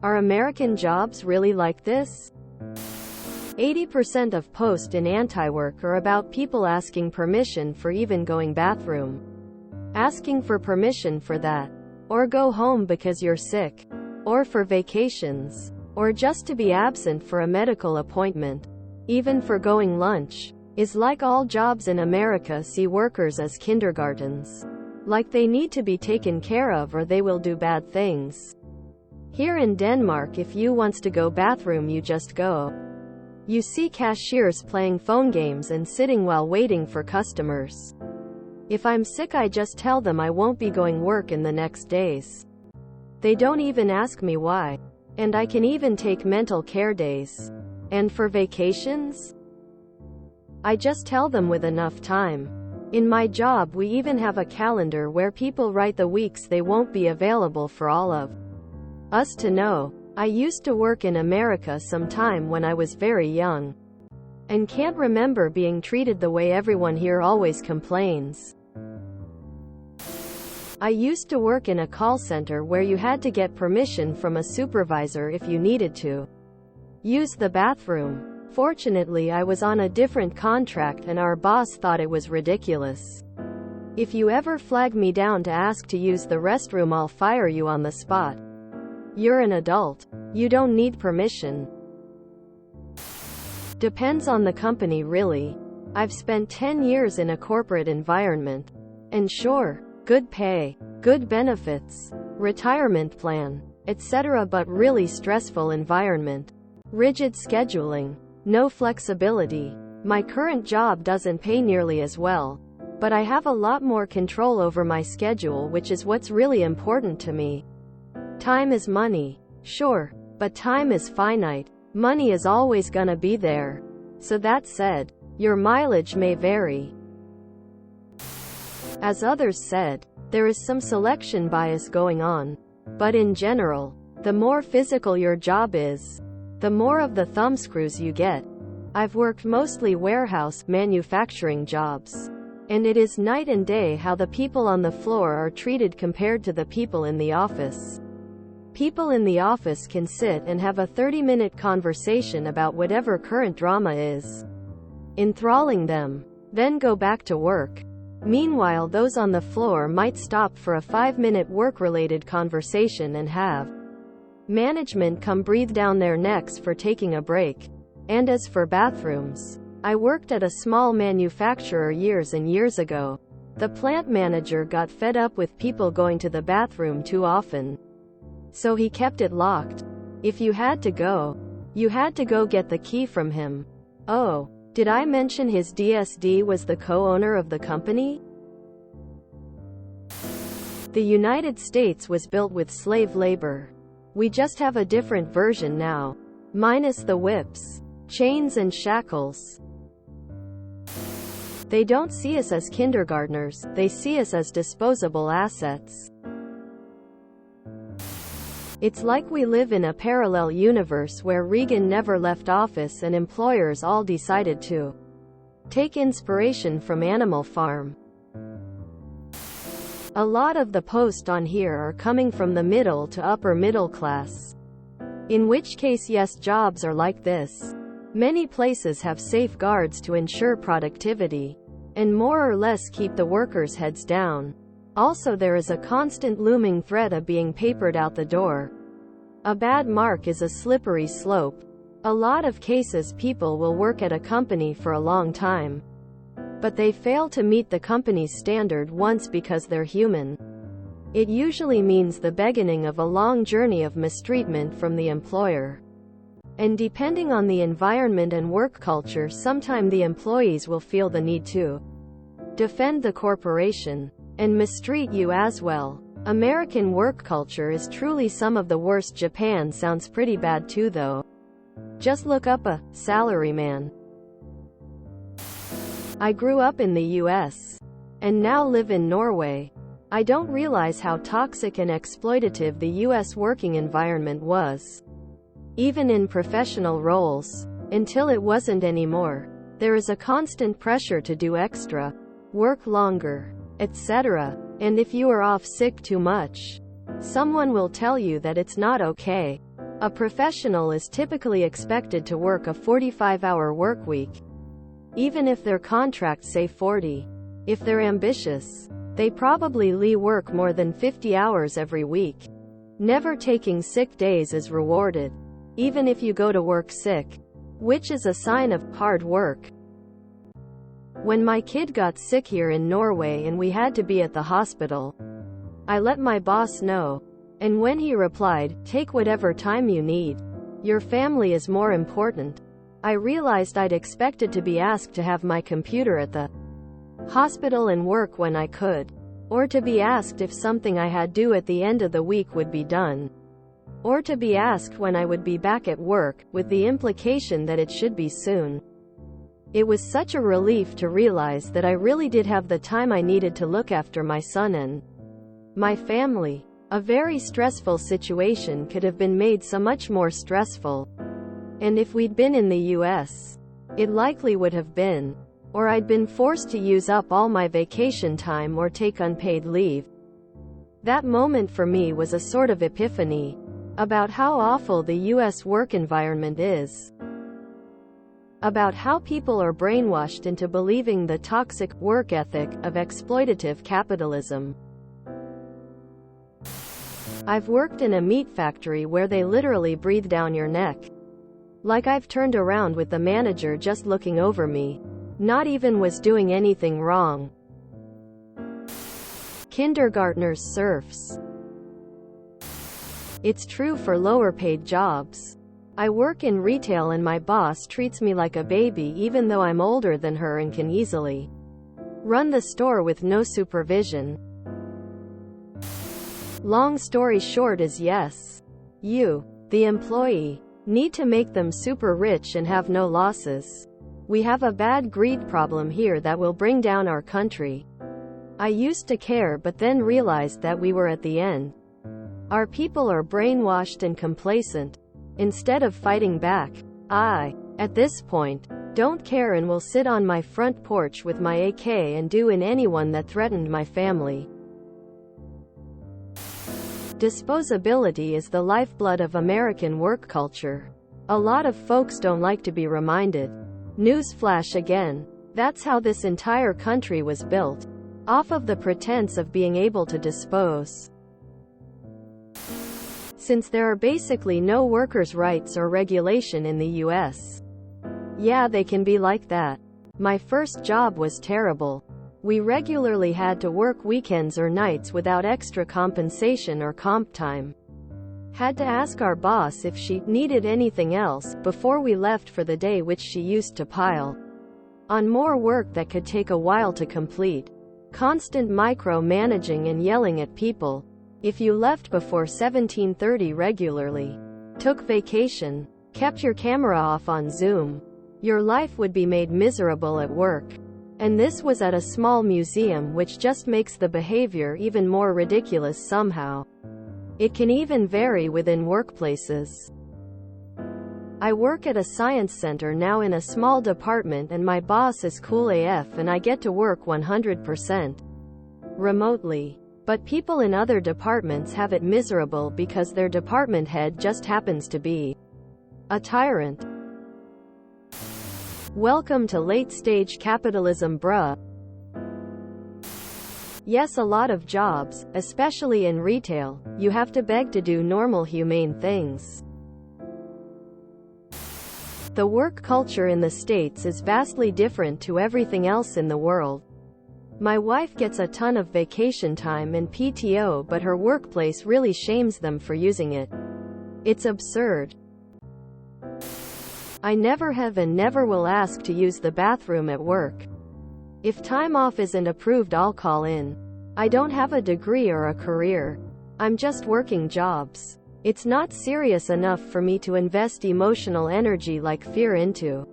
Are American jobs really like this? 80% of posts in anti-work are about people asking permission for even going bathroom. Asking for permission for that. Or go home because you're sick. Or for vacations. Or just to be absent for a medical appointment. Even for going lunch. Is like all jobs in America see workers as kindergartens. Like they need to be taken care of or they will do bad things. Here in Denmark, if you wants to go bathroom, you just go. You see cashiers playing phone games and sitting while waiting for customers. If I'm sick, I just tell them I won't be going work in the next days. They don't even ask me why. And I can even take mental care days. And for vacations? I just tell them with enough time. In my job, we even have a calendar where people write the weeks they won't be available for all of us to know. I used to work in America sometime when I was very young. And can't remember being treated the way everyone here always complains. I used to work in a call center where you had to get permission from a supervisor if you needed to use the bathroom. Fortunately, I was on a different contract and our boss thought it was ridiculous. If you ever flag me down to ask to use the restroom, I'll fire you on the spot. You're an adult. You don't need permission. Depends on the company, really. I've spent 10 years in a corporate environment. And sure, good pay, good benefits, retirement plan, etc., but really stressful environment. Rigid scheduling. No flexibility. My current job doesn't pay nearly as well. But I have a lot more control over my schedule, which is what's really important to me. Time is money. Sure. But time is finite. Money is always gonna be there. So that said, your mileage may vary. As others said, there is some selection bias going on. But in general, the more physical your job is, the more of the thumbscrews you get. I've worked mostly warehouse, manufacturing jobs. And it is night and day how the people on the floor are treated compared to the people in the office. People in the office can sit and have a 30-minute conversation about whatever current drama is enthralling them, then go back to work. Meanwhile, those on the floor might stop for a 5-minute work-related conversation and have management come breathe down their necks for taking a break. And as for bathrooms, I worked at a small manufacturer years and years ago. The plant manager got fed up with people going to the bathroom too often. So he kept it locked. If you had to go, you had to go get the key from him. Oh, did I mention his DSD was the co-owner of the company? The United States was built with slave labor. We just have a different version now. Minus the whips, chains and shackles. They don't see us as kindergartners, they see us as disposable assets. It's like we live in a parallel universe where Reagan never left office and employers all decided to take inspiration from Animal Farm. A lot of the posts on here are coming from the middle to upper middle class. In which case, yes, jobs are like this. Many places have safeguards to ensure productivity, and more or less keep the workers' heads down. Also, there is a constant looming threat of being papered out the door. A bad mark is a slippery slope. A lot of cases, people will work at a company for a long time, but they fail to meet the company's standard once because they're human. It usually means the beginning of a long journey of mistreatment from the employer. And depending on the environment and work culture, sometimes the employees will feel the need to defend the corporation and mistreat you as well. American work culture is truly some of the worst. Japan sounds pretty bad too, though. Just look up a salaryman. I grew up in the US and now live in Norway. I don't realize how toxic and exploitative the US working environment was, even in professional roles, until it wasn't anymore. There is a constant pressure to do extra, work longer, etc. And if you are off sick too much, someone will tell you that it's not okay. A professional is typically expected to work a 45-hour work week, even if their contracts say 40. If they're ambitious, they probably work more than 50 hours every week. Never taking sick days is rewarded, even if you go to work sick, which is a sign of hard work. When my kid got sick here in Norway and we had to be at the hospital, I let my boss know. And when he replied, "Take whatever time you need. Your family is more important," I realized I'd expected to be asked to have my computer at the hospital and work when I could, or to be asked if something I had due at the end of the week would be done, or to be asked when I would be back at work, with the implication that it should be soon. It was such a relief to realize that I really did have the time I needed to look after my son and my family. A very stressful situation could have been made so much more stressful. And if we'd been in the US, it likely would have been. Or I'd been forced to use up all my vacation time or take unpaid leave. That moment for me was a sort of epiphany about how awful the US work environment is. About how people are brainwashed into believing the toxic work ethic of exploitative capitalism. I've worked in a meat factory where they literally breathe down your neck. Like I've turned around with the manager just looking over me. Not even was doing anything wrong. Kindergartners serfs. It's true for lower paid jobs. I work in retail and my boss treats me like a baby even though I'm older than her and can easily run the store with no supervision. Long story short is yes. You, the employee, need to make them super rich and have no losses. We have a bad greed problem here that will bring down our country. I used to care but then realized that we were at the end. Our people are brainwashed and complacent. Instead of fighting back, I, at this point, don't care and will sit on my front porch with my AK and do in anyone that threatened my family. Disposability is the lifeblood of American work culture. A lot of folks don't like to be reminded. Newsflash again. That's how this entire country was built. Off of the pretense of being able to dispose. Since there are basically no workers' rights or regulation in the US. Yeah, they can be like that. My first job was terrible. We regularly had to work weekends or nights without extra compensation or comp time. Had to ask our boss if she needed anything else before we left for the day, which she used to pile on more work that could take a while to complete. Constant micromanaging and yelling at people. If you left before 17:30 regularly, took vacation, kept your camera off on Zoom, your life would be made miserable at work. And this was at a small museum, which just makes the behavior even more ridiculous somehow. It can even vary within workplaces. I work at a science center now in a small department and my boss is cool AF and I get to work 100% remotely. But people in other departments have it miserable because their department head just happens to be a tyrant. Welcome to late-stage capitalism, bruh. Yes, a lot of jobs, especially in retail, you have to beg to do normal humane things. The work culture in the States is vastly different to everything else in the world. My wife gets a ton of vacation time and PTO, but her workplace really shames them for using it. It's absurd. I never have and never will ask to use the bathroom at work. If time off isn't approved, I'll call in. I don't have a degree or a career. I'm just working jobs. It's not serious enough for me to invest emotional energy like fear into.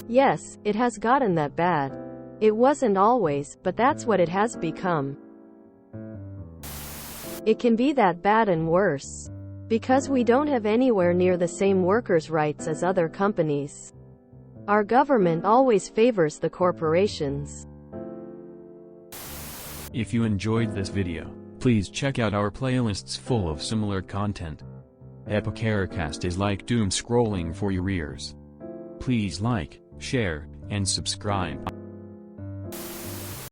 Yes, it has gotten that bad. It wasn't always, but that's what it has become. It can be that bad and worse. Because we don't have anywhere near the same workers' rights as other companies. Our government always favors the corporations. If you enjoyed this video, Please check out our playlists full of similar content. Epicaricast is like doom scrolling for your ears. Please like, share, and subscribe.